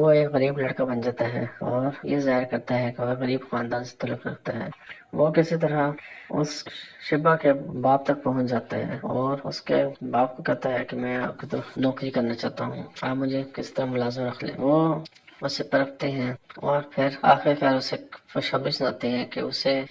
وہ ایک غریب لڑکا بن جاتا ہے اور یہ ظاہر کرتا ہے کہ وہ غریب خاندان سے تعلق رکھتا ہے۔ وہ کسی طرح اس شبہ کے باپ تک پہنچ جاتا ہے اور اس کے باپ کو کہتا ہے کہ میں آپ کی طرف نوکری کرنا چاہتا ہوں، آپ مجھے کس طرح ملازم رکھ لیں۔ وہ اسے پرکھتے ہیں اور پھر آخرکار اسے خوشخبری سناتے ہیں کہ اسے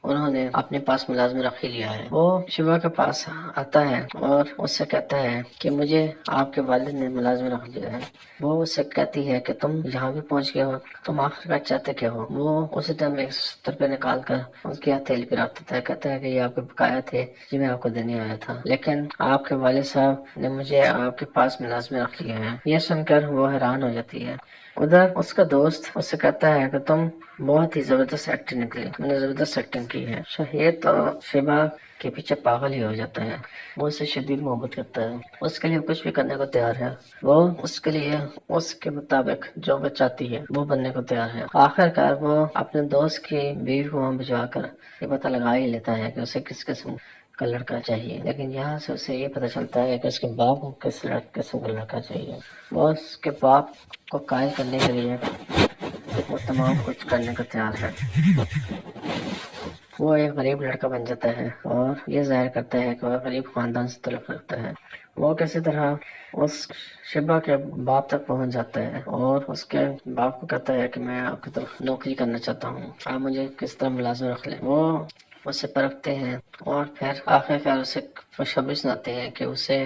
انہوں نے اپنے پاس ملازم رکھ ہی لیا ہے۔ وہ شبہ کے پاس آتا ہے اور اس سے کہتا ہے کہ مجھے آپ کے والد نے ملازم رکھ لیا ہے۔ وہ اس سے کہتی ہے کہ تم یہاں بھی پہنچ گئے ہو، تم آخرکار چاہتے کیا ہو؟ وہ اسی ٹائم 170 روپے نکال کر اس کی ہتھیلی پہ رکھ دیتا ہے، کہتا ہے کہ یہ آپ کے بقایا تھے جی میں آپ کو دینے آیا تھا، لیکن آپ کے والد صاحب نے مجھے آپ کے پاس ملازم رکھ لیا ہے۔ یہ سن کر وہ حیران ہو جاتی ہے۔ ادھر اس کا دوست اس سے کہتا ہے کہ تم بہت ہی زبردست ایکٹنگ نکلی، تم نے زبردست ایکٹنگ کی ہے۔ شہید تو شیبہ کے پیچھے پاگل ہی ہو جاتا ہے، وہ اسے شدید محبت کرتا ہے، اس کے لیے کچھ بھی کرنے کو تیار ہے، وہ اس کے لیے اس کے مطابق جو وہ چاہتی ہے وہ بننے کو تیار ہے۔ آخر کار وہ اپنے دوست کی بیوی کو وہاں بھجوا کر یہ پتہ لگا ہی لیتا ہے کہ اسے کس قسم کا لڑکا چاہیے، لیکن یہاں سے اسے یہ پتہ چلتا ہے کہ اس کے باپ کو کس قسم کا لڑکا چاہیے۔ وہ اس کے باپ کو قائل کرنے کے لیے وہ تمام کچھ کرنے کو تیار ہے۔ وہ ایک غریب لڑکا بن جاتا ہے اور یہ ظاہر کرتا ہے کہ وہ غریب خاندان سے تعلق رکھتا ہے۔ وہ کسی طرح اس شبہ کے باپ تک پہنچ جاتا ہے اور اس کے باپ کو کہتا ہے کہ میں آپ کی طرف نوکری کرنا چاہتا ہوں، آپ مجھے کس طرح ملازم رکھ لیں۔ وہ اسے پرکھتے ہیں اور پھر آخرکار اسے خوشخبری سناتے ہیں کہ اسے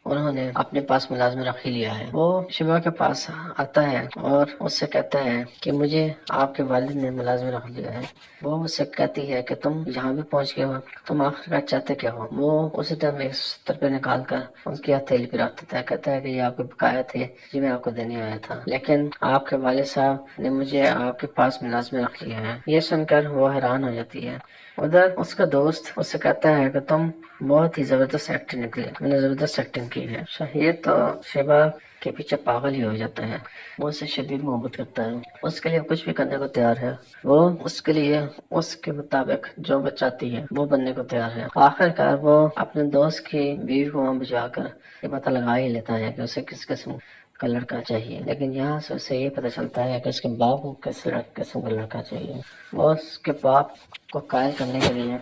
انہوں نے اپنے پاس ملازم رکھ ہی لیا ہے۔ وہ شبہ کے پاس آتا ہے اور اس سے کہتا ہے کہ مجھے آپ کے والد نے ملازم رکھ لیا ہے۔ وہ اس سے کہتی ہے کہ تم یہاں بھی پہنچ گئے ہو، تم آخرکار چاہتے کیا ہو؟ وہ اسی ٹائم 170 روپے نکال کر اس کی ہتھیلی پہ رکھ دیتا ہے، کہتا ہے کہ یہ آپ کے بقایا تھے جی میں آپ کو دینے آیا تھا، لیکن آپ کے والد صاحب نے مجھے آپ کے پاس ملازم رکھ لیا ہے۔ یہ سن کر وہ حیران ہو جاتی ہے۔ ادھر اس کا دوست اس سے کہتا ہے کہ تم بہت ہی زبردست ایکٹنگ نکلی، تم نے زبردست ایکٹنگ کی ہے۔ شہید تو شیبہ کے پیچھے پاگل ہی ہو جاتا ہے، وہ اسے شدید محبت کرتا ہے، اس کے لیے کچھ بھی کرنے کو تیار ہے، وہ اس کے لیے اس کے مطابق جو وہ چاہتی ہے وہ بننے کو تیار ہے۔ آخرکار وہ اپنے دوست کی بیوی کو وہاں بھجوا کر یہ پتہ لگا ہی لیتا ہے کہ اسے کس قسم کا لڑکا چاہیے، لیکن یہاں سے اسے یہ پتہ چلتا ہے کہ اس کے باپ کو کس قسم کا لڑکا چاہیے۔ وہ اس کے باپ کو قائل کرنے کے لیے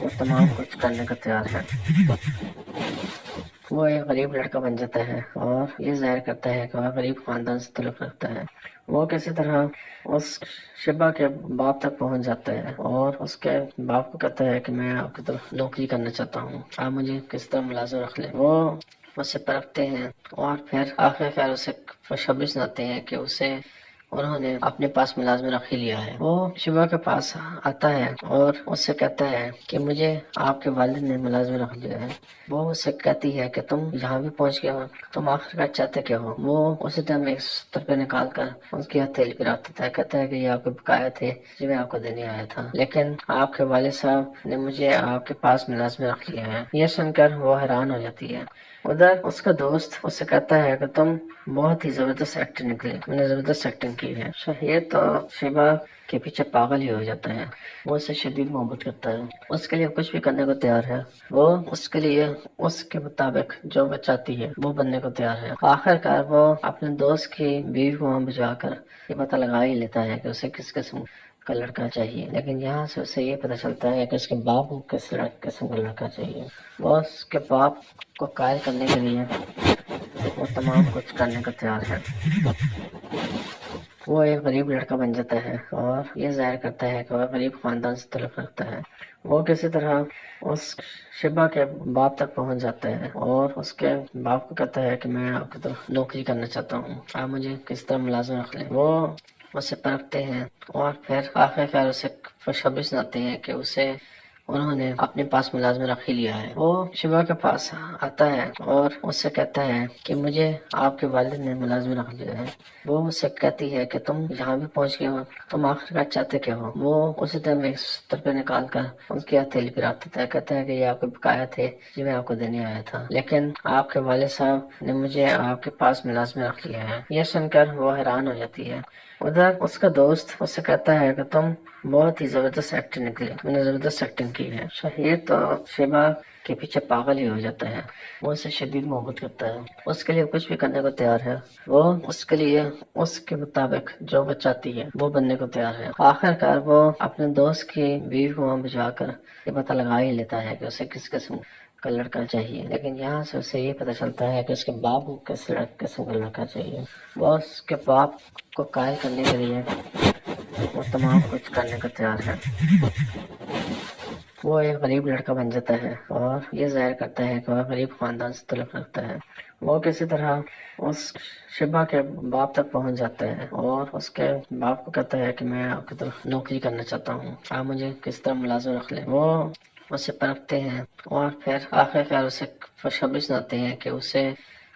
وہ تمام کچھ کرنے کو تیار ہے۔ وہ ایک غریب لڑکا بن جاتا ہے اور یہ ظاہر کرتا ہے کہ وہ غریب خاندان سے تعلق رکھتا ہے۔ وہ کسی طرح اس شبہ کے باپ تک پہنچ جاتا ہے اور اس کے باپ کو کہتا ہے کہ میں آپ کی طرف نوکری کرنا چاہتا ہوں، آپ مجھے کس طرح ملازم رکھ لیں۔ وہ اسے پرکھتے ہیں اور پھر آخرکار اسے خوشخبری سناتے ہیں کہ اسے انہوں نے اپنے پاس ملازم رکھ ہی لیا ہے۔ وہ شبہ کے پاس آتا ہے اور اس سے کہتا ہے کہ مجھے آپ کے والد نے ملازم رکھ لیا ہے۔ وہ اس سے کہتی ہے کہ تم یہاں بھی پہنچ گئے ہو، تم آخرکار چاہتے کیا ہو؟ وہ اسی ٹائم 170 روپے نکال کر اس کی ہتھیلی پہ رکھ دیتا ہے، کہتا ہے کہ یہ آپ کے بقایا تھے جی میں آپ کو دینے آیا تھا، لیکن آپ کے والد صاحب نے مجھے آپ کے پاس ملازم رکھ لیا ہے۔ یہ سن کر وہ حیران ہو جاتی ہے۔ ادھر اس کا دوست اس سے کہتا ہے کہ تم بہت ہی زبردست ایکٹنگ نکلی، تم نے زبردست ایکٹنگ کی ہے۔ شہید تو شیبہ کے پیچھے پاگل ہی ہو جاتا ہے، وہ اسے شدید محبت کرتا ہے، اس کے لیے کچھ بھی کرنے کو تیار ہے، وہ اس کے لیے اس کے مطابق جو وہ چاہتی ہے وہ بننے کو تیار ہے۔ آخرکار وہ اپنے دوست کی بیوی کو وہاں بھجوا کر یہ پتہ لگا ہی لیتا ہے کہ اسے کس قسم کا لڑکا چاہیے، لیکن یہاں سے اسے یہ پتہ چلتا ہے کہ اس کے باپ کو کس قسم کا لڑکا چاہیے۔ وہ اس کے باپ کو قائل کرنے کے لیے وہ تمام کچھ کرنے کو تیار ہے۔ وہ ایک غریب لڑکا بن جاتا ہے اور یہ ظاہر کرتا ہے کہ وہ غریب خاندان سے تعلق رکھتا ہے۔ وہ کسی طرح اس شبہ کے باپ تک پہنچ جاتا ہے اور اس کے باپ کو کہتا ہے کہ میں آپ کی طرف نوکری کرنا چاہتا ہوں، آپ مجھے کس طرح ملازم رکھ لیں۔ وہ اسے پرکھتے ہیں اور پھر آخرکار اسے خوشخبری سناتے ہیں کہ اسے انہوں نے اپنے پاس ملازم رکھ ہی لیا ہے۔ وہ شبہ کے پاس آتا ہے اور اس سے کہتا ہے کہ مجھے آپ کے والد نے ملازم رکھ لیا ہے۔ وہ اس سے کہتی ہے کہ تم یہاں بھی پہنچ گئے ہو، تم آخرکار چاہتے کیا ہو؟ وہ اسی ٹائم 170 روپے نکال کر اس کی ہتھیلی پہ رکھ دیتا ہے، کہتا ہے کہ یہ آپ کے بقایا تھے جی میں آپ کو دینے آیا تھا، لیکن آپ کے والد صاحب نے مجھے آپ کے پاس ملازم رکھ لیا ہے۔ یہ سن کر وہ حیران ہو جاتی ہے۔ ادھر اس کا دوست اس سے کہتا ہے کہ تم بہت ہی زبردست ایکٹر نکلی، تم نے زبردست ایکٹنگ کی ہے۔ شہیر تو شیبا کے پیچھے پاگل ہی ہو جاتا ہے، وہ اسے شدید محبت کرتا ہے، اس کے لیے کچھ بھی کرنے کو تیار ہے، وہ اس کے لیے اس کے مطابق جو وہ چاہتی ہے وہ بننے کو تیار ہے۔ آخر کار وہ اپنے دوست کی بیوی کو وہاں بھجوا کر یہ پتہ لگا ہی لیتا ہے کہ اسے کس قسم کا لڑکا چاہیے، لیکن یہاں سے اسے یہ پتہ چلتا ہے کہ اس کے باپ کو کس قسم کا لڑکا چاہیے۔ وہ اس کے باپ کو قائل کرنے کے لیے وہ تمام کچھ کرنے کو تیار ہے۔ وہ ایک غریب لڑکا بن جاتا ہے اور یہ ظاہر کرتا ہے کہ وہ غریب خاندان سے تعلق رکھتا ہے۔ وہ کسی طرح اس شبا کے باپ تک پہنچ جاتا ہے اور اس کے باپ کو کہتا ہے کہ میں آپ کی طرف نوکری کرنا چاہتا ہوں، آپ مجھے کس طرح ملازم رکھ لیں۔ وہ اسے پرکھتے ہیں اور پھر آخر اسے خوشخبری سناتے ہیں کہ اسے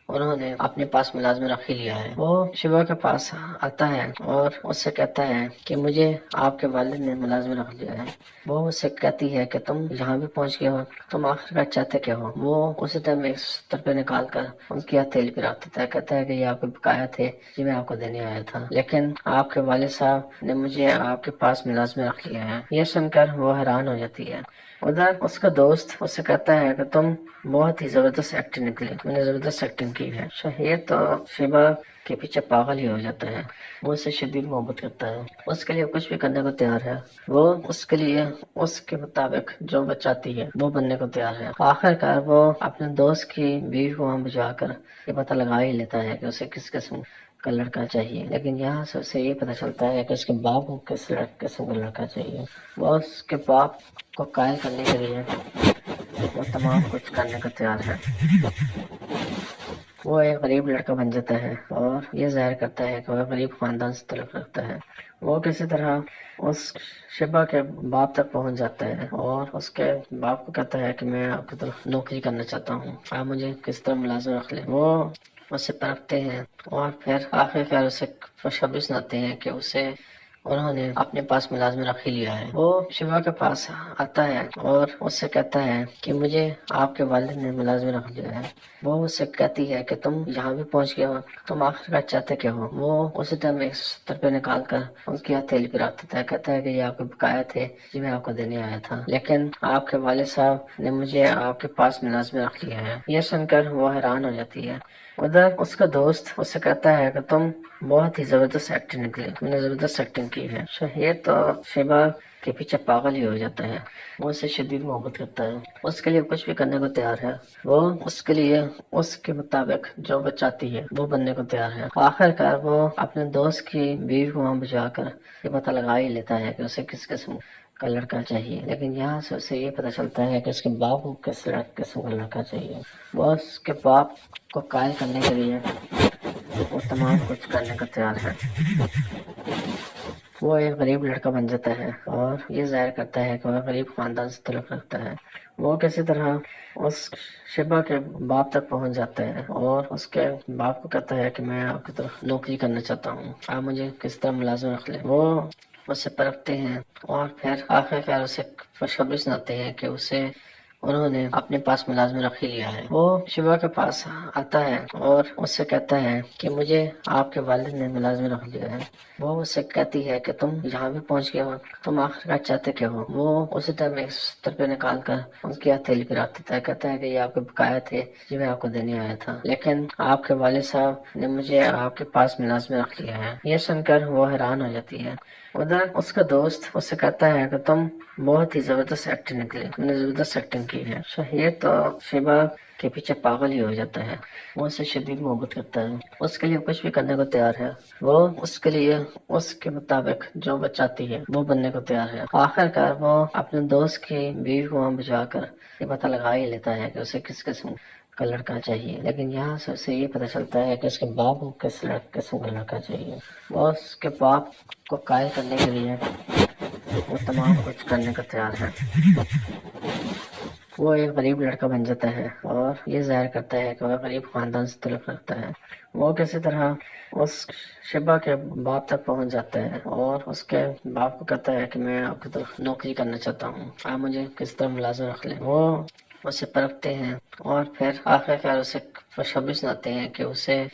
انہوں نے اپنے پاس ملازم رکھ ہی لیا ہے۔ وہ شیبا کے پاس آتا ہے اور اس سے کہتا ہے کہ مجھے آپ کے والد نے ملازم رکھ لیا ہے۔ وہ اس سے کہتی ہے کہ تم یہاں بھی پہنچ گئے ہو، تم آخر چاہتے کیا ہو؟ وہ اسی ٹائم 170 روپے نکال کر ان کی ہتھیلی پہ رکھ دیتا ہے، کہتا ہے کہ یہ آپ کے بقایا تھے جی میں آپ کو دینے آیا تھا، لیکن آپ کے والد صاحب نے مجھے آپ کے پاس ملازم رکھ لیا ہے۔ یہ سن کر وہ حیران ہو جاتی ہے۔ ادھر اس کا دوست اس سے کہتا ہے کہ تم بہت ہی زبردست ایکٹر نکلی، تم نے زبردست ایکٹنگ کی ہے۔ شہیر تو شیبا کے پیچھے پاگل ہی ہو جاتا ہے، وہ اسے شدید محبت کرتا ہے، اس کے لیے کچھ بھی کرنے کو تیار ہے، وہ اس کے لیے اس کے مطابق جو وہ چاہتی ہے وہ بننے کو تیار ہے۔ آخر کار وہ اپنے دوست کی بیوی کو وہاں بھجوا کر یہ پتہ لگا ہی لیتا ہے کہ اسے کس قسم کا لڑکا چاہیے، لیکن یہاں سے اسے یہ پتہ چلتا ہے کہ اس کے باپ کو کس قسم کا لڑکا چاہیے۔ وہ اس کے باپ کو قائل کرنے کے لیے وہ تمام کچھ کرنے کو تیار ہے۔ وہ ایک غریب لڑکا بن جاتا ہے اور یہ ظاہر کرتا ہے کہ وہ غریب خاندان سے تعلق رکھتا ہے۔ وہ کسی طرح اس شبا کے باپ تک پہنچ جاتا ہے اور اس کے باپ کو کہتا ہے کہ میں آپ کی طرف نوکری کرنا چاہتا ہوں، آپ مجھے کس طرح ملازم رکھ لیں۔ وہ اسے پرکھتے ہیں اور پھر آخر اسے خوشخبری سناتے ہیں کہ اسے انہوں نے اپنے پاس ملازم رکھ ہی لیا ہے۔ وہ شیبا کے پاس آتا ہے اور اس سے کہتا ہے کہ مجھے آپ کے والد نے ملازم رکھ لیا ہے۔ وہ اس سے کہتی ہے کہ تم یہاں بھی پہنچ گئے ہو، تم آخر چاہتے کیا ہو؟ وہ اسی ٹائم 170 روپے نکال کر ان کی ہتھیلی پہ رکھ دیتا ہے، کہتا ہے کہ یہ آپ کے بقایا تھے جی میں آپ کو دینے آیا تھا، لیکن آپ کے والد صاحب نے مجھے آپ کے پاس ملازم رکھ لیا ہے۔ یہ سن کر وہ حیران ہو جاتی ہے۔ ادھر اس کا دوست اس سے کہتا ہے کہ تم بہت ہی زبردست ایکٹر نکلی، تم نے زبردست ایکٹنگ کی ہے۔ شہیر تو شیبا کے پیچھے پاگل ہی ہو جاتا ہے، وہ اسے شدید محبت کرتا ہے، اس کے لیے کچھ بھی کرنے کو تیار ہے، وہ اس کے لیے اس کے مطابق جو وہ چاہتی ہے وہ بننے کو تیار ہے۔ آخر کار وہ اپنے دوست کی بیوی کو وہاں بھجوا کر یہ پتہ لگا ہی لیتا ہے کہ اسے کس قسم کا لڑکا چاہیے، لیکن یہاں سے اسے یہ پتہ چلتا ہے کہ اس کے باپ کو کس قسم کا لڑکا چاہیے۔ وہ اس کے باپ کو قائل کرنے کے لیے وہ تمام کچھ کرنے کو تیار ہے۔ وہ ایک غریب لڑکا بن جاتا ہے اور یہ ظاہر کرتا ہے کہ وہ غریب خاندان سے تعلق رکھتا ہے۔ وہ کسی طرح اس شیبا کے باپ تک پہنچ جاتا ہے اور اس کے باپ کو کہتا ہے کہ میں آپ کی طرف نوکری کرنا چاہتا ہوں، آپ مجھے کس طرح ملازم رکھ لیں۔ وہ اسے پرکھتے ہیں اور پھر آخر اسے خوشخبری سناتے ہیں کہ اسے انہوں نے اپنے پاس ملازم رکھ ہی لیا ہے۔ وہ شیبا کے پاس آتا ہے اور اس سے کہتا ہے کہ مجھے آپ کے والد نے ملازم رکھ لیا ہے۔ وہ اس سے کہتی ہے کہ تم یہاں بھی پہنچ گئے ہو، تم آخر چاہتے کیا ہو؟ وہ اسی ٹائم 170 روپے نکال کر ان کی ہتھیلی پہ رکھ دیتا ہے، کہتا ہے کہ یہ آپ کے بقایا تھے جی میں آپ کو دینے آیا تھا، لیکن آپ کے والد صاحب نے مجھے آپ کے پاس ملازم رکھ لیا ہے۔ یہ سن کر وہ حیران ہو جاتی ہے۔ ادھر اس کا دوست اس سے کہتا ہے کہ تم بہت ہی زبردست ایکٹر نکلی، تم نے زبردست ایکٹنگ کی ہے۔ شہیر تو شیبا کے پیچھے پاگل ہی ہو جاتا ہے، وہ اسے شدید محبت کرتا ہے، اس کے لیے کچھ بھی کرنے کو تیار ہے، وہ اس کے لیے اس کے مطابق جو وہ چاہتی ہے وہ بننے کو تیار ہے۔ آخر کار وہ اپنے دوست کی بیوی کو وہاں بھجوا کر یہ پتہ لگا ہی لیتا ہے کہ اسے کس قسم کا لڑکا چاہیے، لیکن یہاں سے اسے یہ پتہ چلتا ہے کہ اس کے باپ کو کس قسم کا لڑکا چاہیے۔ وہ اس کے باپ کو قائل کرنے کے لیے وہ تمام کچھ کرنے کو تیار ہے۔ وہ ایک غریب لڑکا بن جاتا ہے اور یہ ظاہر کرتا ہے کہ وہ غریب خاندان سے تعلق رکھتا ہے۔ وہ کسی طرح اس شیبا کے باپ تک پہنچ جاتا ہے اور اس کے باپ کو کہتا ہے کہ میں آپ کی طرف نوکری کرنا چاہتا ہوں، آپ مجھے کس طرح ملازم رکھ لیں۔ وہ اسے پرکھتے ہیں اور پھر آخر اسے خوشخبری سناتے ہیں کہ اسے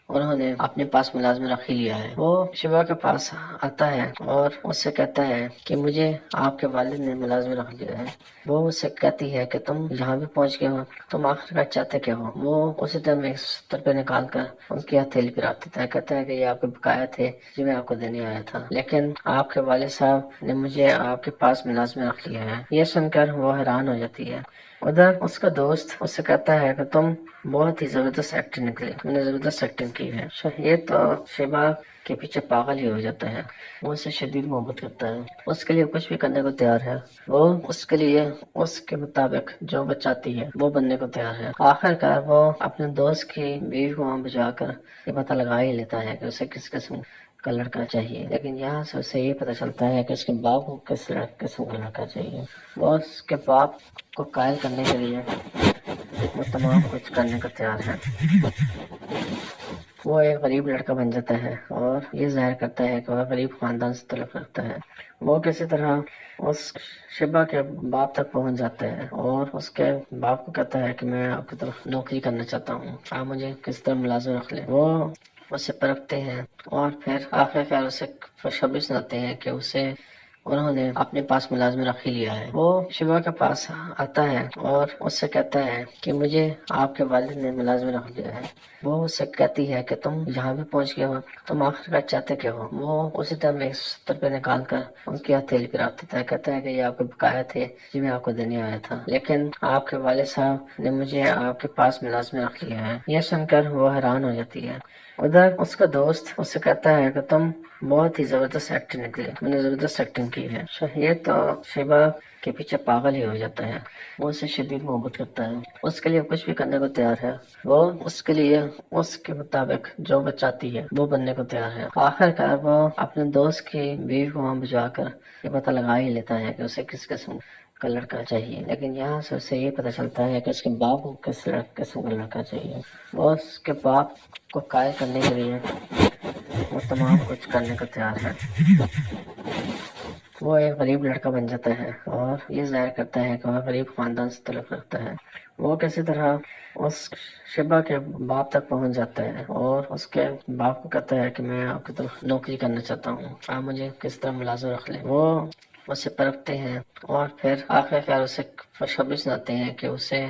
انہوں نے اپنے پاس ملازم رکھ ہی لیا ہے۔ وہ شبا کے پاس آتا ہے اور اس سے کہتا ہے کہ مجھے آپ کے والد نے ملازم رکھ لیا ہے۔ وہ اس سے کہتی ہے کہ تم یہاں بھی پہنچ گئے ہو، تم آخر کا چاہتے کیا ہو؟ وہ اسی ٹائم 170 روپے نکال کر ان کی ہتھیلی پہ رکھ دیتا ہے، کہتا ہے کہ یہ آپ کے بقایا تھے جو میں آپ کو دینے آیا تھا، لیکن آپ کے والد صاحب نے مجھے آپ کے پاس ملازم رکھ لیا ہے۔ یہ سن کر وہ حیران ہو جاتی ہے۔ ادھر اس کا دوست اس سے کہتا ہے کہ تم بہت ہی زبردست ایکٹر نکلے، تم نے زبردست ایکٹنگ کی ہے۔ یہ تو شیبا کے پیچھے پاگل ہی ہو جاتا ہے، وہ اسے شدید محبت کرتا ہے، اس کے لیے کچھ بھی کرنے کو تیار ہے، وہ اس کے لیے اس کے مطابق جو بچاتی ہے وہ بننے کو تیار ہے۔ آخر کار وہ اپنے دوست کی بیوی کو وہاں بجا کر یہ پتہ لگا ہی لیتا ہے کہ اسے کس قسم کا لڑکا چاہیے، لیکن یہاں سے اسے یہ پتہ چلتا ہے کہ اس کے باپ کو کس قسم کا لڑکا چاہیے۔ وہ اس کے باپ کو قائل کرنے کے لیے وہ تمام کچھ کرنے کو تیار ہے۔ وہ ایک غریب لڑکا بن جاتا ہے اور یہ ظاہر کرتا ہے کہ وہ غریب خاندان سے تعلق رکھتا ہے۔ وہ کسی طرح اس شبا کے باپ تک پہنچ جاتا ہے اور اس کے باپ کو کہتا ہے کہ میں آپ کی طرف نوکری کرنا چاہتا ہوں، آپ مجھے کس طرح ملازم رکھ لیں۔ وہ اسے پرکھتے ہیں اور پھر آخر اسے خوشخبری سناتے ہیں کہ اسے انہوں نے اپنے پاس ملازم رکھ ہی لیا ہے۔ وہ شیبا کے پاس آتا ہے اور اس سے کہتا ہے کہ مجھے آپ کے والد نے ملازم رکھ لیا ہے۔ وہ اس سے کہتی ہے کہ تم یہاں بھی پہنچ گئے ہو، تم آخر کا چاہتے کیا ہو؟ وہ اسی ٹائم 170 روپے نکال کر ان کی ہتھیلی پہ رکھ دیتا ہے، کہتا ہے کہ یہ آپ کے بقایا تھے جو میں آپ کو دینے آیا تھا، لیکن آپ کے والد صاحب نے مجھے آپ کے پاس ملازم رکھ لیا ہے۔ یہ سن کر وہ حیران ہو جاتی ہے۔ ادھر اس کا دوست اس سے کہتا ہے کہ تم بہت ہی زبردست ایکٹر نکلے، تم نے زبردست ایکٹنگ کی ہے۔ یہ تو شیبا کے پیچھے پاگل ہی ہو جاتا ہے، وہ اسے شدید محبت کرتا ہے، اس کے لیے کچھ بھی کرنے کو تیار ہے، وہ اس کے لیے اس کے مطابق جو بچاتی ہے وہ بننے کو تیار ہے۔ آخر کار وہ اپنے دوست کی بیوی کو وہاں بجا کر یہ پتہ لگا ہی لیتا ہے کہ اسے کس قسم کا لڑکا چاہیے، لیکن یہاں سے اسے یہ پتہ چلتا ہے کہ اس کے باپ کو کس قسم کا لڑکا چاہیے۔ وہ اس کے باپ کو قائل کرنے کے لیے وہ تمام کچھ کرنے کو تیار ہے۔ وہ ایک غریب لڑکا بن جاتا ہے اور یہ ظاہر کرتا ہے کہ وہ غریب خاندان سے تعلق رکھتا ہے۔ وہ کسی طرح اس شبا کے باپ تک پہنچ جاتا ہے اور اس کے باپ کو کہتا ہے کہ میں آپ کی طرف نوکری کرنا چاہتا ہوں، آپ مجھے کس طرح ملازم رکھ لیں۔ وہ اسے پرکھتے ہیں اور پھر آخر اسے خوشخبری سناتے ہیں کہ اسے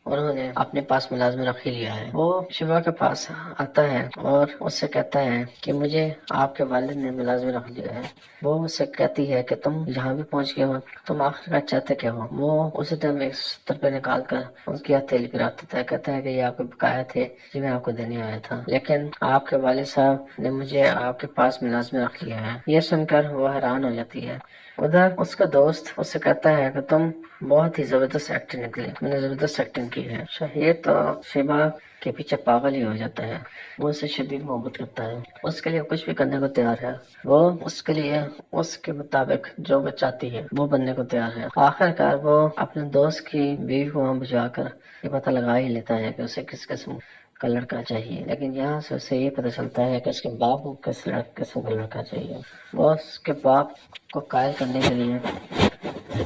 انہوں نے اپنے پاس ملازم رکھ ہی لیا ہے۔ وہ شیبا کے پاس آتا ہے اور اس سے کہتا ہے کہ مجھے آپ کے والد نے ملازم رکھ لیا ہے۔ وہ اس سے کہتی ہے کہ تم یہاں بھی پہنچ گئے ہو، تم آخر کا چاہتے کیا ہو؟ وہ اسی ٹائم 170 روپے نکال کر ان کی ہتھیلی پہ رکھ دیتا ہے، کہتا ہے کہ یہ آپ کے بقایا تھے جو میں آپ کو دینے آیا تھا، لیکن آپ کے والد صاحب نے مجھے آپ کے پاس ملازم رکھ لیا ہے۔ یہ سن کر وہ حیران ہو جاتی ہے۔ ادھر اس کا دوست اس سے کہتا ہے کہ تم بہت ہی زبردست ایکٹر نکلے، تم نے زبردست ایکٹنگ کی ہے۔ یہ تو شیبا کے پیچھے پاگل ہی ہو جاتا ہے، وہ اسے شدید محبت کرتا ہے، اس کے لیے کچھ بھی کرنے کو تیار ہے، وہ اس کے لیے اس کے مطابق جو بچاتی ہے وہ بننے کو تیار ہے۔ آخر کار وہ اپنے دوست کی بیوی کو وہاں بجا کر یہ پتہ لگا ہی لیتا ہے کہ اسے کس قسم کا لڑکا چاہیے، لیکن یہاں سے اسے یہ پتہ چلتا ہے کہ اس کے باپ کو کس قسم کا لڑکا چاہیے۔ وہ اس کے باپ کو قائل کرنے کے لیے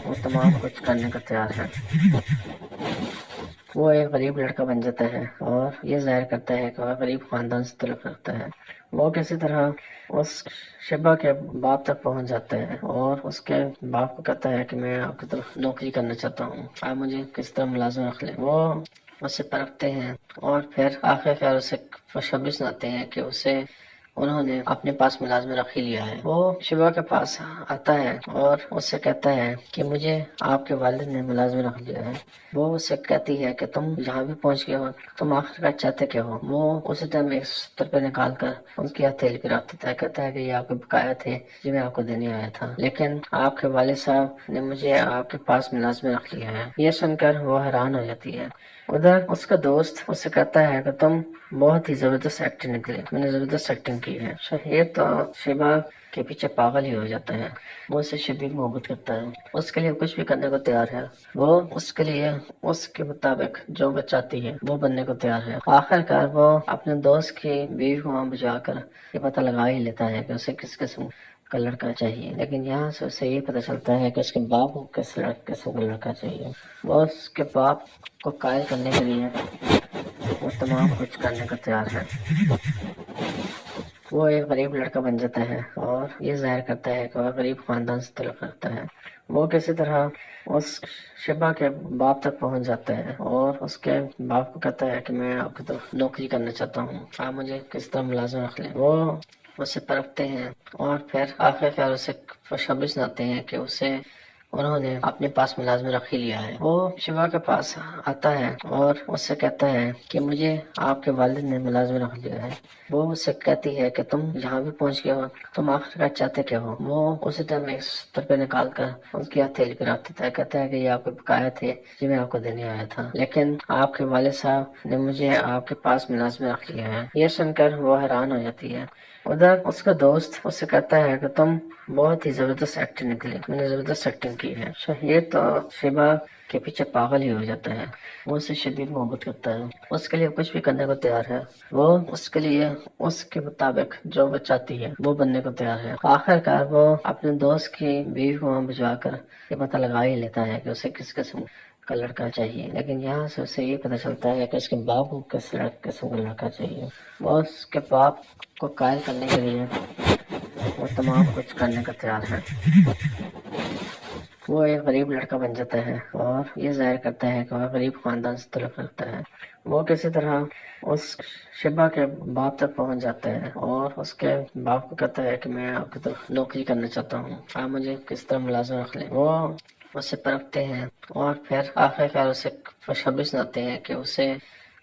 وہ تمام کچھ کرنے کو تیار ہے۔ وہ ایک غریب لڑکا بن جاتا ہے اور یہ ظاہر کرتا ہے کہ وہ غریب خاندان سے تعلق رکھتا ہے۔ وہ کسی طرح اس شبا کے باپ تک پہنچ جاتا ہے اور اس کے باپ کو کہتا ہے کہ میں آپ کی طرف نوکری کرنا چاہتا ہوں، آپ مجھے کس طرح ملازم رکھ لیں۔ وہ اسے پرکھتے ہیں اور پھر آخر اسے خوشخبری سناتے ہیں کہ اسے انہوں نے اپنے پاس ملازم رکھ ہی لیا ہے۔ وہ شیبا کے پاس آتا ہے اور اس سے کہتا ہے کہ مجھے آپ کے والد نے ملازم رکھ لیا ہے۔ وہ اس سے کہتی ہے کہ تم یہاں بھی پہنچ گئے ہو، تم آخر کا چاہتے کیا ہو؟ وہ اسی ٹائم 170 روپے نکال کر ان کی ہتھیلی پہ رکھ دیتا ہے، کہتا ہے کہ یہ آپ کے بقایا تھے جو میں آپ کو دینے آیا تھا، لیکن آپ کے والد صاحب نے مجھے آپ کے پاس ملازم رکھ لیا ہے۔ یہ سن کر وہ حیران ہو جاتی ہے۔ ادھر اس کا دوست اس سے کہتا ہے کہ تم بہت ہی زبردست ایکٹر نکلے، تم نے زبردست ایکٹنگ کی ہے۔ یہ تو شیبا کے پیچھے پاگل ہی ہو جاتا ہے، وہ اسے شدید محبت کرتا ہے، اس کے لیے کچھ بھی کرنے کو تیار ہے، وہ اس کے لیے اس کے مطابق جو بچاتی ہے وہ بننے کو تیار ہے۔ آخر کار وہ اپنے دوست کی بیوی کو وہاں بجا کر یہ پتہ لگا ہی لیتا ہے کہ اسے کس قسم کا لڑکا چاہیے، لیکن یہاں سے اسے یہ پتہ چلتا ہے کہ اس کے باپ کو کس قسم کا لڑکا چاہیے۔ وہ اس کے باپ کو قائل کرنے کے لیے وہ تمام کچھ کرنے کو تیار ہے۔ وہ ایک غریب لڑکا بن جاتا ہے اور یہ ظاہر کرتا ہے کہ وہ غریب خاندان سے تعلق رکھتا ہے۔ وہ کسی طرح اس شبہ کے باپ تک پہنچ جاتا ہے اور اس کے باپ کو کہتا ہے کہ میں آپ کی طرف نوکری کرنا چاہتا ہوں، آپ مجھے کس طرح ملازم رکھ لیں۔ وہ اسے پرکھتے ہیں اور پھر آخر اسے خوشخبری سناتے ہیں کہ اسے انہوں نے اپنے پاس ملازم رکھ ہی لیا ہے۔ وہ شیوا کے پاس آتا ہے اور اس سے کہتا ہے کہ مجھے آپ کے والد نے ملازم رکھ لیا ہے۔ وہ اس سے کہتی ہے کہ تم جہاں بھی پہنچ گئے ہو، تم آخر کا چاہتے کیا ہو؟ وہ اسی ٹائم ایک 70 روپے نکال کر اس کی ہتھیلی پہ رکھ دیتا ہے، کہتا ہے کہ یہ آپ کے بقایا تھے جو میں آپ کو دینے آیا تھا، لیکن آپ کے والد صاحب نے مجھے آپ کے پاس ملازم رکھ لیا ہے۔ یہ سن کر وہ حیران ہو جاتی ہے۔ ادھر اس کا دوست اس سے کہتا ہے کہ تم بہت ہی زبردست ایکٹنگ نکلی، تم نے زبردست ایکٹنگ کی ہے۔ یہ تو شیبا کے پیچھے پاگل ہی ہو جاتا ہے۔ وہ اسے شدید محبت کرتا ہے، اس کے لیے کچھ بھی کرنے کو تیار ہے۔ وہ اس کے لیے اس کے مطابق جو وہ چاہتی ہے وہ بننے کو تیار ہے۔ آخر کار وہ اپنے دوست کی بیوی کو وہاں بھجوا کر یہ پتہ لگا ہی لیتا ہے کہ اسے کس قسم کا لڑکا چاہیے، لیکن یہاں سے اسے یہ پتہ چلتا ہے کہ اس کے باپ کو کس قسم کا لڑکا چاہیے۔ وہ اس کے باپ کو قائل کرنے کے لیے وہ تمام کچھ کرنے کا تیار ہے۔ وہ ایک غریب لڑکا بن جاتا ہے اور یہ ظاہر کرتا ہے کہ وہ غریب خاندان سے تعلق رکھتا ہے۔ وہ کسی طرح اس شبہ کے باپ تک پہنچ جاتا ہے اور اس کے باپ کو کہتا ہے کہ میں آپ کی طرف نوکری کرنا چاہتا ہوں، آپ مجھے کس طرح ملازم رکھ لیں۔ وہ اسے پرکھتے ہیں اور پھر آخر اسے خوشخبری سناتے ہیں کہ اسے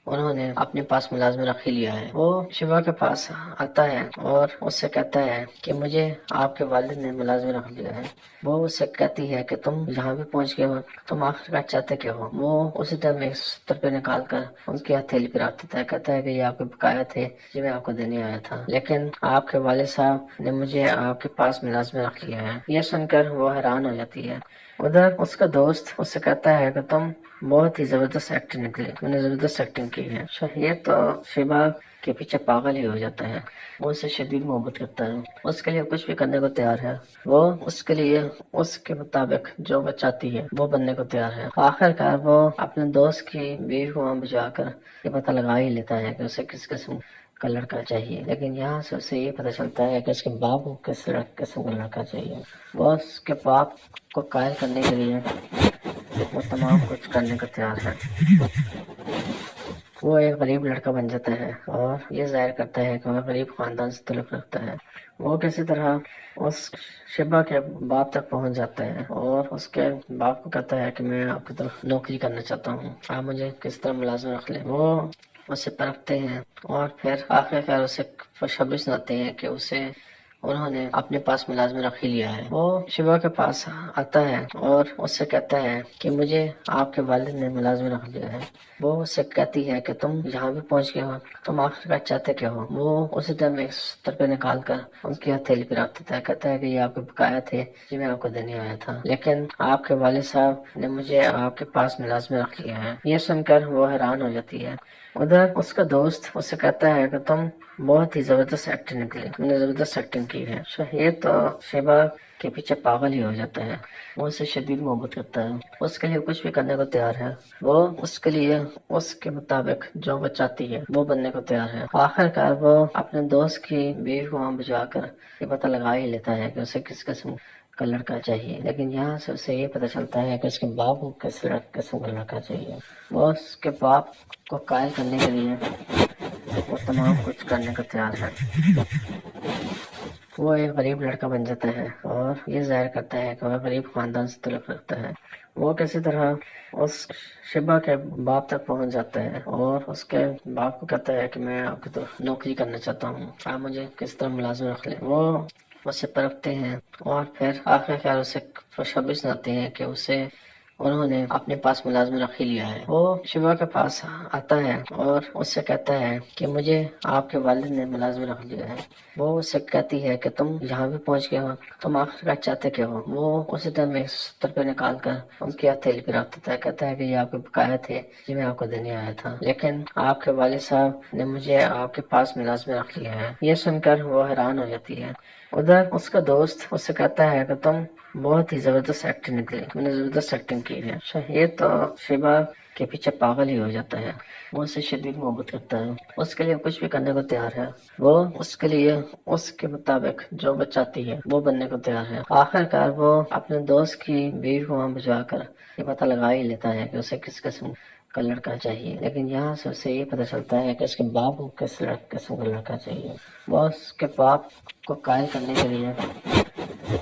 انہوں نے اپنے پاس ملازم رکھ ہی لیا ہے۔ وہ شیوا کے پاس آتا ہے اور اس سے کہتا ہے کہ مجھے آپ کے والد نے ملازم رکھ لیا ہے۔ وہ اس سے کہتی ہے کہ تم جہاں بھی پہنچ گئے ہو، تم آخر کا چاہتے کیا ہو؟ وہ اسی ٹائم ایک 70 روپے نکال کر اس کی ہتھیلی پہ رکھ دیتا ہے، کہتا ہے کہ یہ آپ کے بقایا تھے جو میں آپ کو دینے آیا تھا، لیکن آپ کے والد صاحب نے مجھے آپ کے پاس ملازم رکھ لیا ہے۔ یہ سن کر وہ حیران ہو جاتی ہے۔ ادھر اس کا دوست اس سے کہتا ہے کہ تم بہت ہی زبردست ایکٹنگ نکلی، تم نے زبردست ایکٹنگ کی ہے۔ یہ تو شیبا کے پیچھے پاگل ہی ہو جاتا ہے۔ وہ اسے شدید محبت کرتا ہے، اس کے لیے کچھ بھی کرنے کو تیار ہے۔ وہ اس کے لیے اس کے مطابق جو وہ چاہتی ہے وہ بننے کو تیار ہے۔ آخر کار وہ اپنے دوست کی بیوی کو وہاں بھجوا کر یہ پتہ لگا ہی لیتا ہے کہ اسے کس قسم کا لڑکا چاہیے، لیکن یہاں سے اسے یہ پتہ چلتا ہے کہ اس کے باپ کو کس قسم کا لڑکا چاہیے۔ وہ اس کے باپ کو قائل کرنے کے لیے وہ تمام کچھ کرنے کو تیار ہے۔ وہ ایک غریب لڑکا بن جاتا ہے اور یہ ظاہر کرتا ہے کہ وہ غریب خاندان سے تعلق رکھتا ہے۔ وہ کسی طرح اس شبہ کے باپ تک پہنچ جاتا ہے اور اس کے باپ کو کہتا ہے کہ میں آپ کی طرف نوکری کرنا چاہتا ہوں، آپ مجھے کس طرح ملازم رکھ لیں۔ وہ اسے پرکھتے ہیں اور پھر آخر اسے خوشخبری سناتے ہیں کہ اسے انہوں نے اپنے پاس ملازم رکھ ہی لیا ہے۔ وہ شیوا کے پاس آتا ہے اور اس سے کہتا ہے کہ مجھے آپ کے والد نے ملازم رکھ لیا ہے۔ وہ اس سے کہتی ہے کہ تم جہاں بھی پہنچ گئے ہو، تم آخر کا چاہتے کیا ہو؟ وہ اسی ٹائم ایک 70 روپے نکال کر اس کی ہتھیلی پہ رکھ دیتا ہے، کہتا ہے کہ یہ آپ کے بقایا تھے جو میں آپ کو دینے آیا تھا، لیکن آپ کے والد صاحب نے مجھے آپ کے پاس ملازم رکھ لیا ہے۔ یہ سن کر وہ حیران ہو جاتی ہے۔ ادھر اس کا دوست اس سے کہتا ہے کہ تم بہت ہی زبردست ایکٹنگ نکلی، تم نے زبردست ایکٹنگ کی ہے۔ یہ تو شیبا کے پیچھے پاگل ہی ہو جاتا ہے۔ وہ اسے شدید محبت کرتا ہے، اس کے لیے کچھ بھی کرنے کو تیار ہے۔ وہ اس کے لیے اس کے مطابق جو وہ چاہتی ہے وہ بننے کو تیار ہے۔ آخر کار وہ اپنے دوست کی بیوی کو وہاں بھجوا کر یہ پتہ لگا ہی لیتا ہے کہ اسے کس قسم کا لڑکا چاہیے، لیکن یہاں سے اسے یہ پتہ چلتا ہے کہ اس کے باپ کو کس قسم کا لڑکا چاہیے۔ وہ اس کے باپ کو قائل کرنے کے لیے وہ تمام کچھ کرنے کو تیار ہے۔ وہ ایک غریب لڑکا بن جاتا ہے اور یہ ظاہر کرتا ہے کہ وہ غریب خاندان سے تعلق رکھتا ہے۔ وہ کسی طرح اس شبہ کے باپ تک پہنچ جاتا ہے اور اس کے باپ کو کہتا ہے کہ میں آپ کی طرف نوکری کرنا چاہتا ہوں، آپ مجھے کس طرح ملازم رکھ لیں۔ وہ اسے پرکھتے ہیں اور پھر آخر اسے خوشخبری سناتے ہیں کہ اسے انہوں نے اپنے پاس ملازم رکھ ہی لیا ہے۔ وہ شیوا کے پاس آتا ہے اور اس سے کہتا ہے کہ مجھے آپ کے والد نے ملازم رکھ لیا ہے۔ وہ اس سے کہتی ہے کہ تم جہاں بھی پہنچ گئے ہو، تم آخر کا چاہتے کیا ہو؟ وہ اسی ٹائم ایک 70 روپے نکال کر ان کی ہتھیلی پہ رکھ دیتا ہے، کہتا ہے کہ یہ آپ کے بقایا تھے جو میں آپ کو دینے آیا تھا، لیکن آپ کے والد صاحب نے مجھے آپ کے پاس ملازم رکھ لیا ہے۔ یہ سن کر وہ حیران ہو جاتی ہے۔ ادھر اس کا دوست اس سے کہتا ہے کہ تم بہت ہی زبردست ایکٹنگ نکلی، تم نے زبردست ایکٹنگ کی ہے۔ یہ تو شیبا کے پیچھے پاگل ہی ہو جاتا ہے. وہ اسے شدید محبت کرتا ہے. اس کے لیے کچھ بھی کرنے کو تیار ہے. وہ اس کے لیے اس کے مطابق جو وہ چاہتی ہے وہ بننے کو تیار ہے. آخر کار وہ اپنے دوست کی بیوی کو وہاں بھجوا کر یہ پتہ لگا ہی لیتا ہے کہ اسے کس قسم کا لڑکا چاہیے. لیکن یہاں سے اسے یہ پتہ چلتا ہے کہ اس کے باپ کو کس قسم کا لڑکا چاہیے. وہ اس کے باپ کو قائل کرنے کے لیے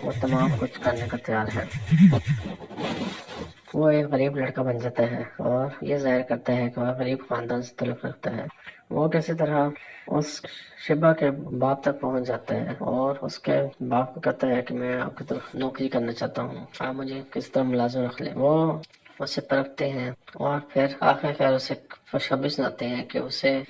وہ تمام کچھ کرنے کو تیار ہے. وہ ایک غریب لڑکا بن جاتا ہے اور یہ ظاہر کرتا ہے کہ وہ غریب خاندان سے تعلق رکھتا ہے. وہ کسی طرح اس شبہ کے باپ تک پہنچ جاتا ہے اور اس کے باپ کو کہتا ہے کہ میں آپ کی طرف نوکری کرنا چاہتا ہوں, آپ مجھے کس طرح ملازم رکھ لیں. وہ اسے پرکھتے ہیں اور پھر آخر اسے خوشخبری سناتے ہیں کہ اسے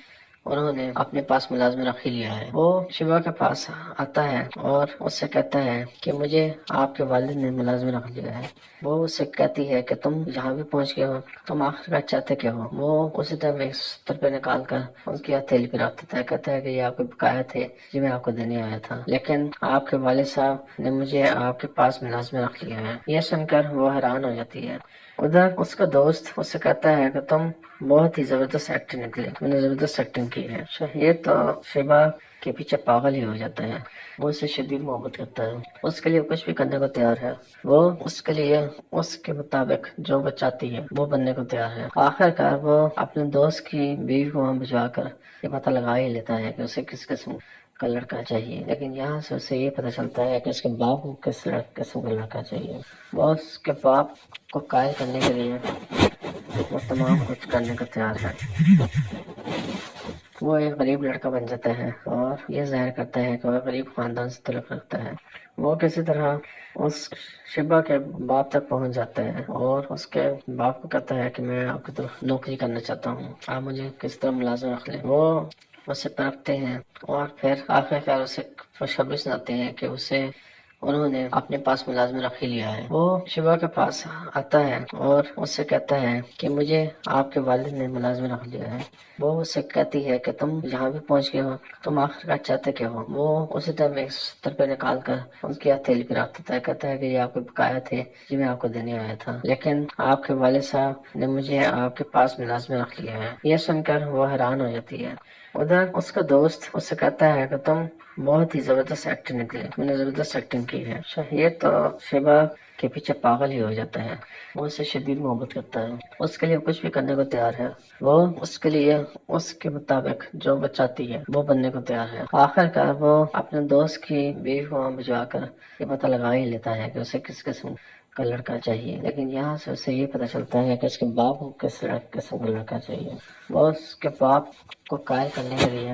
انہوں نے اپنے پاس ملازم رکھ ہی لیا ہے. وہ شیوا کے پاس آتا ہے اور اس سے کہتا ہے کہ مجھے آپ کے والد نے ملازم رکھ لیا ہے. وہ اس سے کہتی ہے کہ تم جہاں بھی پہنچ گئے ہو تم آخر کار چاہتے کیا ہو. وہ اسی ٹائم 170 روپے نکال کر ان کی ہتھیلی پہ رکھ دیتا ہے. کہتا ہے کہ یہ آپ کے بقایا تھے جو میں آپ کو دینے آیا تھا, لیکن آپ کے والد صاحب نے مجھے آپ کے پاس ملازم رکھ لیا ہے. یہ سن کر وہ حیران ہو جاتی ہے. ادھر اس کا دوست اس سے کہتا ہے کہ تم بہت ہی زبردست ایکٹر نکلے, میں نے زبردست ایکٹنگ کی ہے. یہ تو شیبا کے پیچھے پاگل ہی ہو جاتا ہے. وہ اسے شدید محبت کرتا ہے. اس کے لیے کچھ بھی کرنے کو تیار ہے. وہ اس کے لیے اس کے مطابق جو وہ چاہتی ہے وہ بننے کو تیار ہے. آخر کار وہ اپنے دوست کی بیوی کو وہاں بھجوا کر یہ پتہ لگا ہی لیتا ہے کہ اسے کس قسم کا لڑکا چاہیے. لیکن یہاں سے اسے یہ پتہ چلتا ہے کہ اس کے باپ کو کس قسم کا لڑکا چاہیے. وہ اس کے باپ کو قائل کرنے کے لیے وہ تمام کچھ کرنے کو تیار ہے. وہ ایک غریب لڑکا بن جاتا ہے اور یہ ظاہر کرتا ہے کہ وہ غریب خاندان سے تعلق رکھتا ہے. وہ کسی طرح اس شبہ کے باپ تک پہنچ جاتا ہے اور اس کے باپ کو کہتا ہے کہ میں آپ کی طرف نوکری کرنا چاہتا ہوں, آپ مجھے کس طرح ملازم رکھ لیں. وہ اسے پرکھتے ہیں اور پھر آخر کار اسے خوشخبری سناتے ہیں کہ اسے انہوں نے اپنے پاس ملازم رکھ ہی لیا ہے. وہ شیوا کے پاس آتا ہے اور اس سے کہتا ہے کہ مجھے آپ کے والد نے ملازم رکھ لیا ہے. وہ اس سے کہتی ہے کہ تم جہاں بھی پہنچ گئے ہو تم آخر کار چاہتے کیا ہو. وہ اسی ٹائم 170 روپے نکال کر ان کی ہتھیلی پہ رکھ دیتا ہے. کہتا ہے کہ یہ آپ کے بقایا تھے جو میں آپ کو دینے آیا تھا, لیکن آپ کے والد صاحب نے مجھے آپ کے پاس ملازم رکھ لیا ہے. یہ سن کر وہ حیران ہو جاتی ہے. ادھر اس کا دوست اس سے کہتا ہے کہ تم بہت ہی زبردست ایکٹر نکلے, میں نے زبردست ایکٹنگ کی ہے. یہ تو شیبا کے پیچھے پاگل ہی ہو جاتا ہے. وہ اسے شدید محبت کرتا ہے. اس کے لیے کچھ بھی کرنے کو تیار ہے. وہ اس کے لیے اس کے مطابق جو وہ چاہتی ہے وہ بننے کو تیار ہے. آخر کار وہ اپنے دوست کی بیوی کو وہاں بھجوا کر یہ پتہ لگا ہی لیتا ہے کہ اسے کس قسم کا لڑکا چاہیے. لیکن یہاں سے اسے یہ پتہ چلتا ہے کہ اس کے باپ کو کس قسم کا لڑکا چاہیے. وہ اس کے باپ کو قائل کرنے کے لیے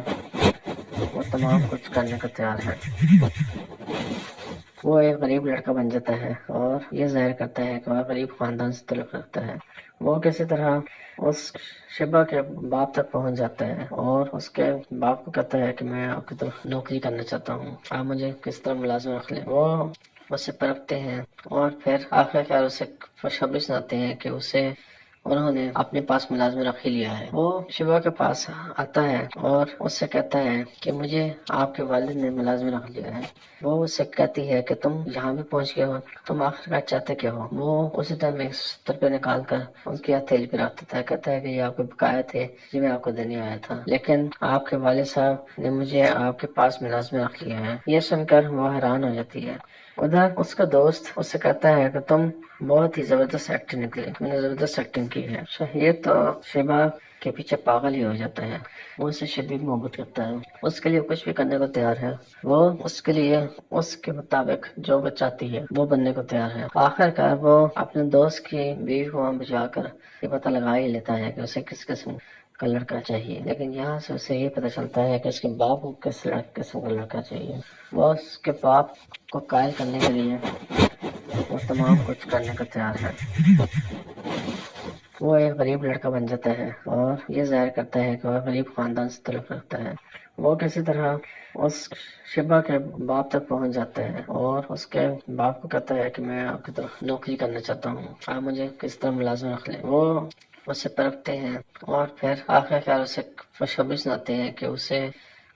وہ تمام کچھ کرنے کو تیار ہے. وہ ایک غریب لڑکا بن جاتا ہے اور یہ ظاہر کرتا ہے کہ وہ غریب خاندان سے تعلق رکھتا ہے. وہ کسی طرح اس شبہ کے باپ تک پہنچ جاتا ہے اور اس کے باپ کو کہتا ہے کہ میں آپ کی طرف نوکری کرنا چاہتا ہوں, آپ مجھے کس طرح ملازم رکھ لیں. وہ اسے پرکھتے ہیں اور پھر آخر کار اسے خوشخبری سناتے ہیں کہ اسے انہوں نے اپنے پاس ملازم رکھ ہی لیا ہے. وہ شیوا کے پاس آتا ہے اور اس سے کہتا ہے کہ مجھے آپ کے والد نے ملازم رکھ لیا ہے. وہ اس سے کہتی ہے کہ تم جہاں بھی پہنچ گئے ہو تم آخر کار چاہتے کیا ہو. وہ اسی ٹائم 170 روپے نکال کر ان کی ہتھیلی پہ رکھ دیتا ہے. کہتا ہے کہ یہ آپ کے بقایا تھے جو میں آپ کو دینے آیا تھا, لیکن آپ کے والد صاحب نے مجھے آپ کے پاس ملازم رکھ لیا ہے. یہ سن کر وہ حیران ہو جاتی ہے. ادھر اس کا دوست اس سے کہتا ہے کہ تم بہت ہی زبردست ایکٹر نکلے, میں نے زبردست ایکٹنگ کی ہے. یہ تو شیبا کے پیچھے پاگل ہی ہو جاتا ہے. وہ اسے شدید محبت کرتا ہے. اس کے لیے کچھ بھی کرنے کو تیار ہے. وہ اس کے لیے اس کے مطابق جو وہ چاہتی ہے وہ بننے کو تیار ہے. آخر کار وہ اپنے دوست کی بیوی کو وہاں بھجوا کر یہ پتہ لگا ہی لیتا ہے کہ اسے کس قسم کا لڑکا چاہیے. لیکن یہاں سے اسے یہ پتہ چلتا ہے کہ اس کے باپ کو کس قسم کا لڑکا چاہیے. وہ اس کے باپ کو قائل کرنے کے لیے وہ تمام کچھ کرنے کو تیار ہے. وہ ایک غریب لڑکا بن جاتا ہے اور یہ ظاہر کرتا ہے کہ وہ غریب خاندان سے تعلق رکھتا ہے. وہ کسی طرح اس شبہ کے باپ تک پہنچ جاتا ہے اور اس کے باپ کو کہتا ہے کہ میں آپ کی طرف نوکری کرنا چاہتا ہوں, آپ مجھے کس طرح ملازم رکھ لیں. وہ اسے پرکھتے ہیں اور پھر آخر کار اسے خوشخبری سناتے ہیں کہ اسے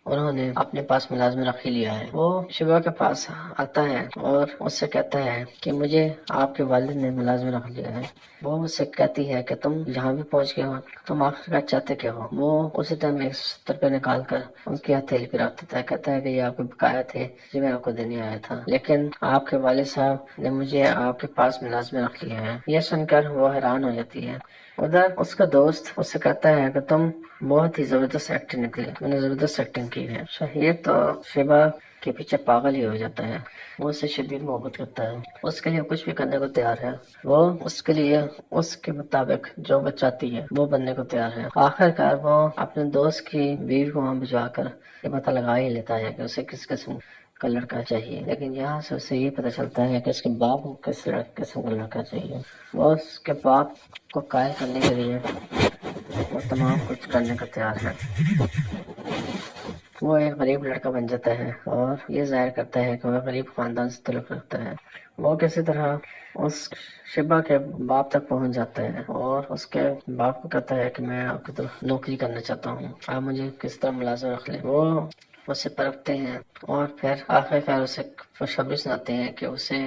انہوں نے اپنے پاس ملازم رکھ ہی لیا ہے۔ وہ شبہ کے پاس آتا ہے اور اس سے کہتا ہے کہ مجھے آپ کے والد نے ملازم رکھ لیا ہے۔ وہ اس سے کہتی ہے کہ تم جہاں بھی پہنچ گئے ہو تم آخر کا چاہتے کیا ہو؟ وہ اسی ٹائم 170 روپے نکال کر اس کی ہتھیلی پہ رکھ دیتا ہے، کہتا ہے کہ یہ آپ کے بقایا تھے جو میں آپ کو دینے آیا تھا، لیکن آپ کے والد صاحب نے مجھے آپ کے پاس ملازم رکھ لیا ہے۔ یہ سن کر وہ حیران ہو جاتی ہے۔ ادھر اس کا دوست اس سے کہتا ہے کہ تم بہت ہی زبردست ایکٹر نکلے، میں نے زبردست ایکٹنگ کی ہے۔ شہیر تو شیبہ کے پیچھے پاگل ہی ہو جاتا ہے، وہ اس سے شدید محبت کرتا ہے، اس کے لیے کچھ بھی کرنے کو تیار ہے، وہ اس کے لیے اس کے مطابق جو وہ چاہتی ہے وہ بننے کو تیار ہے۔ آخر کار وہ اپنے دوست کی بیوی کو وہاں بھجوا کر یہ پتہ لگا ہی لیتا ہے کہ اسے کس قسم کا لڑکا چاہیے، لیکن یہاں سے اسے یہ پتہ چلتا ہے کہ اس کے باپ کو کس قسم کا لڑکا چاہیے۔ وہ اس کے باپ کو قائل کرنے کے لیے وہ تمام کچھ کرنے کو تیار ہے۔ وہ ایک غریب لڑکا بن جاتا ہے اور یہ ظاہر کرتا ہے کہ وہ غریب خاندان سے تعلق رکھتا ہے۔ وہ کسی طرح اس شبہ کے باپ تک پہنچ جاتا ہے اور اس کے باپ کو کہتا ہے کہ میں آپ کی طرف نوکری کرنا چاہتا ہوں، آپ مجھے کس طرح ملازم رکھ لیں۔ وہ اسے پرکھتے ہیں اور پھر آخر اسے خوشخبری سناتے ہیں کہ اسے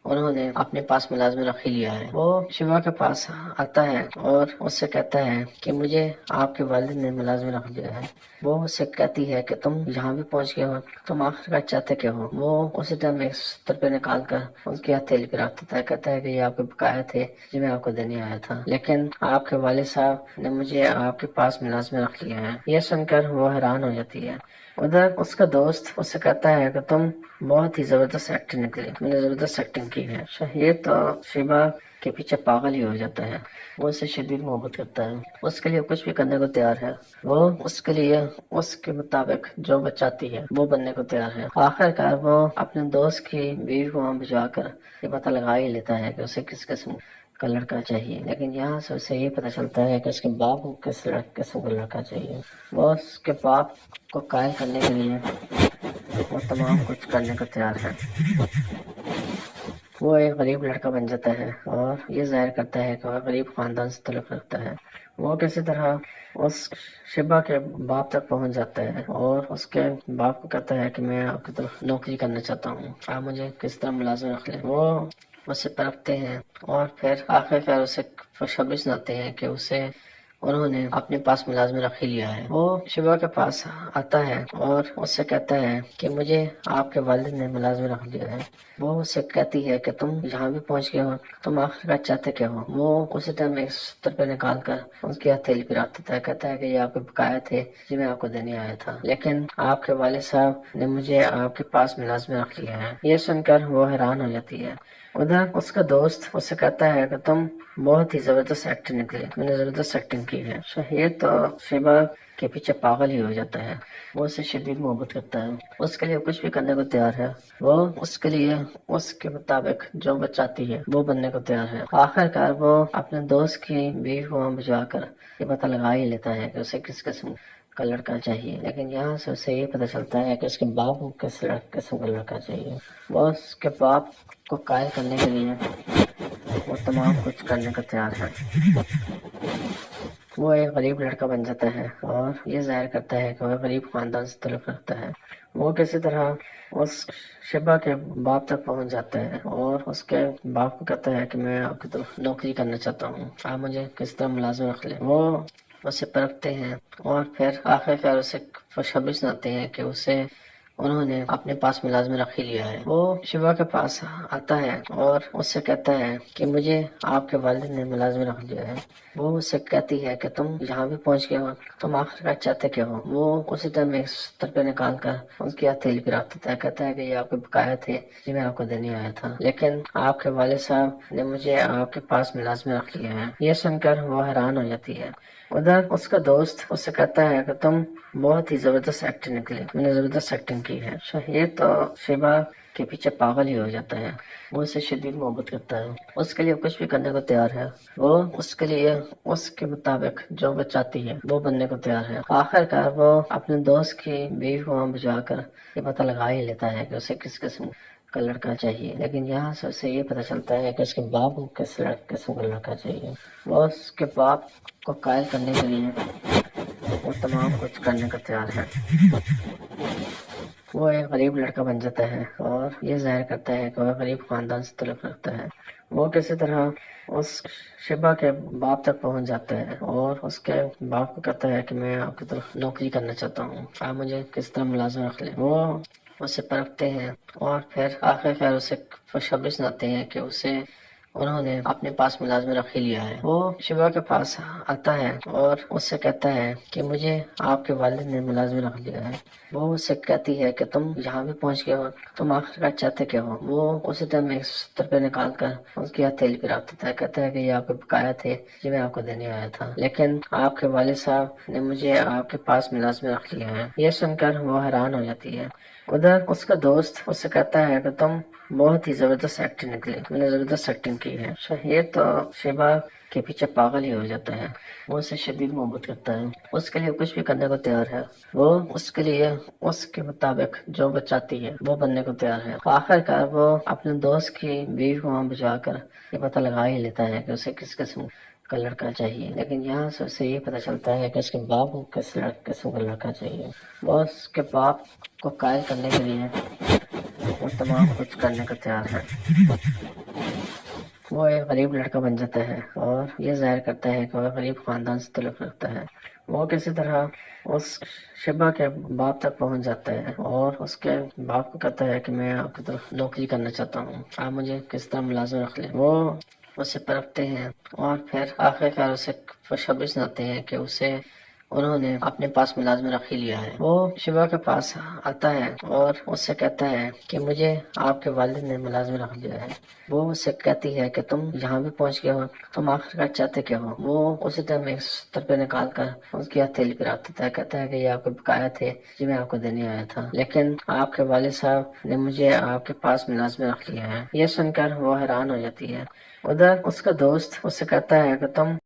انہوں نے اپنے پاس ملازم رکھ ہی لیا ہے۔ وہ شیوا کے پاس آتا ہے اور اس سے کہتا ہے کہ مجھے آپ کے والد نے ملازم رکھ لیا ہے۔ وہ اس سے کہتی ہے کہ تم جہاں بھی پہنچ گئے ہو تم آخر کا چاہتے کیا ہو؟ وہ اسی ٹائم 170 روپے نکال کر اس کی ہتھیلی پہ رکھ دیتا ہے، کہتا ہے کہ یہ آپ کے بقایا تھے جو میں آپ کو دینے آیا تھا، لیکن آپ کے والد صاحب نے مجھے آپ کے پاس ملازم رکھ لیا ہے۔ یہ سن کر وہ حیران ہو جاتی ہے۔ ادھر اس کا دوست اس سے کہتا ہے کہ تم بہت ہی زبردست ایکٹر نکلے، میں نے زبردست ایکٹنگ کی ہے۔ شہیر تو شیبہ کے پیچھے پاگل ہی ہو جاتا ہے، وہ اس سے شدید محبت کرتا ہے، اس کے لیے کچھ بھی کرنے کو تیار ہے، وہ اس کے لیے اس کے مطابق جو وہ چاہتی ہے وہ بننے کو تیار ہے۔ آخر کار وہ اپنے دوست کی بیوی کو وہاں بھجوا کر یہ پتہ لگا ہی لیتا ہے کہ اسے کس قسم کا لڑکا چاہیے، لیکن یہاں سے اسے یہ پتہ چلتا ہے کہ اس کے باپ کو کس قسم کا لڑکا چاہیے۔ وہ اس کے باپ کو قائل کرنے کے لیے وہ تمام کچھ کرنے کو تیار ہے۔ وہ ایک غریب لڑکا بن جاتا ہے اور یہ ظاہر کرتا ہے کہ وہ غریب خاندان سے تعلق رکھتا ہے۔ وہ کسی طرح اس شبہ کے باپ تک پہنچ جاتا ہے اور اس کے باپ کو کہتا ہے کہ میں آپ کی طرف نوکری کرنا چاہتا ہوں، آپ مجھے کس طرح ملازم رکھ لیں۔ وہ اسے پرکھتے ہیں اور پھر آخر اسے خوشخبری سناتے ہیں کہ اسے انہوں نے اپنے پاس ملازم رکھ ہی لیا ہے۔ وہ شیبہ کے پاس آتا ہے اور اس سے کہتا ہے کہ مجھے آپ کے والد نے ملازم رکھ لیا ہے۔ وہ اسے کہتی ہے کہ تم جہاں بھی پہنچ گئے ہو تم آخر کا چاہتے کیا ہو؟ وہ اسی ٹائم 170 روپے نکال کر اس کی ہتھیلی پہ رکھ دیتا ہے، کہتا ہے کہ یہ آپ کے بقایا تھے جو میں آپ کو دینے آیا تھا، لیکن آپ کے والد صاحب نے مجھے آپ کے پاس ملازم رکھ لیا ہے۔ یہ سن کر وہ حیران ہو جاتی ہے۔ ادھر اس کا دوست اس سے کہتا ہے کہ تم بہت ہی زبردست ایکٹر نکلے، میں نے زبردست ایکٹنگ کی ہے۔ شہیر تو شیبہ کے پیچھے پاگل ہی ہو جاتا ہے، وہ اس سے شدید محبت کرتا ہے، اس کے لیے کچھ بھی کرنے کو تیار ہے، وہ اس کے لیے اس کے مطابق جو وہ چاہتی ہے وہ بننے کو تیار ہے۔ آخر کار وہ اپنے دوست کی بیوی کو وہاں بھجوا کر یہ پتہ لگا ہی لیتا ہے کہ اسے کس قسم کا لڑکا چاہیے، لیکن یہاں سے اسے یہ پتہ چلتا ہے کہ اس کے باپ کو کس قسم کا لڑکا چاہیے۔ وہ اس کے باپ کو قائل کرنے کے لیے وہ تمام کچھ کرنے کو تیار ہے۔ وہ ایک غریب لڑکا بن جاتا ہے اور یہ ظاہر کرتا ہے کہ وہ غریب خاندان سے تعلق رکھتا ہے۔ وہ کسی طرح اس شبہ کے باپ تک پہنچ جاتا ہے اور اس کے باپ کو کہتا ہے کہ میں آپ کی طرف نوکری کرنا چاہتا ہوں، آپ مجھے کس طرح ملازم رکھ لیں۔ وہ اسے پرکھتے ہیں اور پھر آخر اسے خوشخبری سناتے ہیں کہ اسے انہوں نے اپنے پاس ملازم رکھ ہی لیا ہے۔ وہ شیوا کے پاس آتا ہے اور اس سے کہتا ہے کہ مجھے آپ کے والد نے ملازم رکھ لیا ہے۔ وہ اس سے کہتی ہے کہ تم جہاں بھی پہنچ گئے ہو تم آخر کا چاہتے کیا ہو؟ وہ اسی ٹائم 170 روپے نکال کر اس کی ہتھیلی پہ رکھ دیتا ہے، کہتا ہے کہ یہ آپ کے بقایا تھے جو میں آپ کو دینے آیا تھا، لیکن آپ کے والد صاحب نے مجھے آپ کے پاس ملازم رکھ لیا ہے۔ یہ سن کر وہ حیران ہو جاتی ہے۔ ادھر اس کا دوست اس سے کہتا ہے کہ تم بہت ہی زبردست ایکٹر نکلے، میں نے زبردست ایکٹنگ کی ہے۔ شہیر تو شیبہ کے پیچھے پاگل ہی ہو جاتا ہے، وہ اس سے شدید محبت کرتا ہے، اس کے لیے کچھ بھی کرنے کو تیار ہے، وہ اس کے لیے اس کے مطابق جو وہ چاہتی ہے وہ بننے کو تیار ہے۔ آخر کار وہ اپنے دوست کی بیوی کو وہاں بھجوا کر یہ پتہ لگا ہی لیتا ہے کہ اسے کس قسم کا لڑکا چاہیے، لیکن یہاں سے اسے یہ پتہ چلتا ہے کہ اس کے باپ کو کس قسم کا لڑکا چاہیے۔ وہ اس کے باپ کو قائل کرنے کے لیے وہ تمام کچھ کرنے کو تیار ہے۔ وہ ایک غریب لڑکا بن جاتا ہے اور یہ ظاہر کرتا ہے کہ وہ غریب خاندان سے تعلق رکھتا ہے۔ وہ کسی طرح اس شبہ کے باپ تک پہنچ جاتا ہے اور اس کے باپ کو کہتا ہے کہ میں آپ کی طرف نوکری کرنا چاہتا ہوں، آپ مجھے کس طرح ملازم رکھ لیں۔ وہ اسے پرکھتے ہیں اور پھر آخر کار اسے خوشخبری سناتے ہیں کہ اسے انہوں نے اپنے پاس ملازم رکھ ہی لیا ہے۔ وہ شبہ کے پاس آتا ہے اور اس سے کہتا ہے کہ مجھے آپ کے والد نے ملازم رکھ لیا ہے۔ وہ اس سے کہتی ہے کہ تم یہاں بھی پہنچ گئے ہو، تم آخر کار چاہتے کیا ہو؟ وہ اسی ٹائم 170 روپے نکال کر اس کی ہتھیلی پہ رکھ دیتا ہے، کہتا ہے کہ یہ آپ کے بقایا تھے، یہ میں آپ کو دینے آیا تھا، لیکن آپ کے والد صاحب نے مجھے آپ کے پاس ملازم رکھ لیا ہے۔ یہ سن کر وہ حیران ہو جاتی ہے۔ ادھر اس کا دوست اس سے کہتا ہے کہ تم بہت ہی زبردست ایکٹنگ نکلی، تم نے زبردست ایکٹنگ کی ہے۔ شہیر تو شیبہ کے پیچھے پاگل ہی ہو جاتا ہے، وہ اسے شدید محبت کرتا ہے، اس کے لیے کچھ بھی کرنے کو تیار ہے۔ وہ اس کے لیے اس کے مطابق جو وہ چاہتی ہے وہ بننے کو تیار ہے۔ آخر کار وہ اپنے دوست کی بیوی کو وہاں بجا کر یہ پتہ لگا ہی لیتا ہے کہ اسے کس قسم کا لڑکا چاہیے، لیکن یہاں سے اسے یہ پتہ چلتا ہے کہ اس کے باپ کو کس قسم کا لڑکا چاہیے۔ وہ اس کے باپ کو قائل کرنے کے لیے وہ تمام کچھ کرنے کو تیار ہے۔ وہ ایک غریب لڑکا بن جاتا ہے اور یہ ظاہر کرتا ہے کہ وہ غریب خاندان سے تعلق رکھتا ہے۔ وہ کسی طرح اس شبہ کے باپ تک پہنچ جاتا ہے اور اس کے باپ کو کہتا ہے کہ میں آپ کی طرف نوکری کرنا چاہتا ہوں، آپ مجھے کس طرح ملازم رکھ لیں۔ وہ اسے پرکھتے ہیں اور پھر آخر کار اسے خوشخبری سناتے ہیں کہ اسے انہوں نے اپنے پاس ملازم رکھ ہی لیا ہے۔ وہ شبہ کے پاس آتا ہے اور اس سے کہتا ہے کہ مجھے آپ کے والد نے ملازم رکھ لیا ہے۔ وہ اس سے کہتی ہے کہ تم یہاں بھی پہنچ گئے ہو، تم آخر کار چاہتے کیا ہو؟ وہ اسی ٹائم 170 روپے نکال کر اس کی ہتھیلی پہ رکھ دیتا ہے، کہتا ہے کہ یہ آپ کے بقایا تھے، یہ میں آپ کو دینے آیا تھا، لیکن آپ کے والد صاحب نے مجھے آپ کے پاس ملازم رکھ لیا ہے۔ یہ سن کر وہ حیران ہو جاتی ہے۔ ادھر اس کا دوست اس سے کہتا ہے کہ تم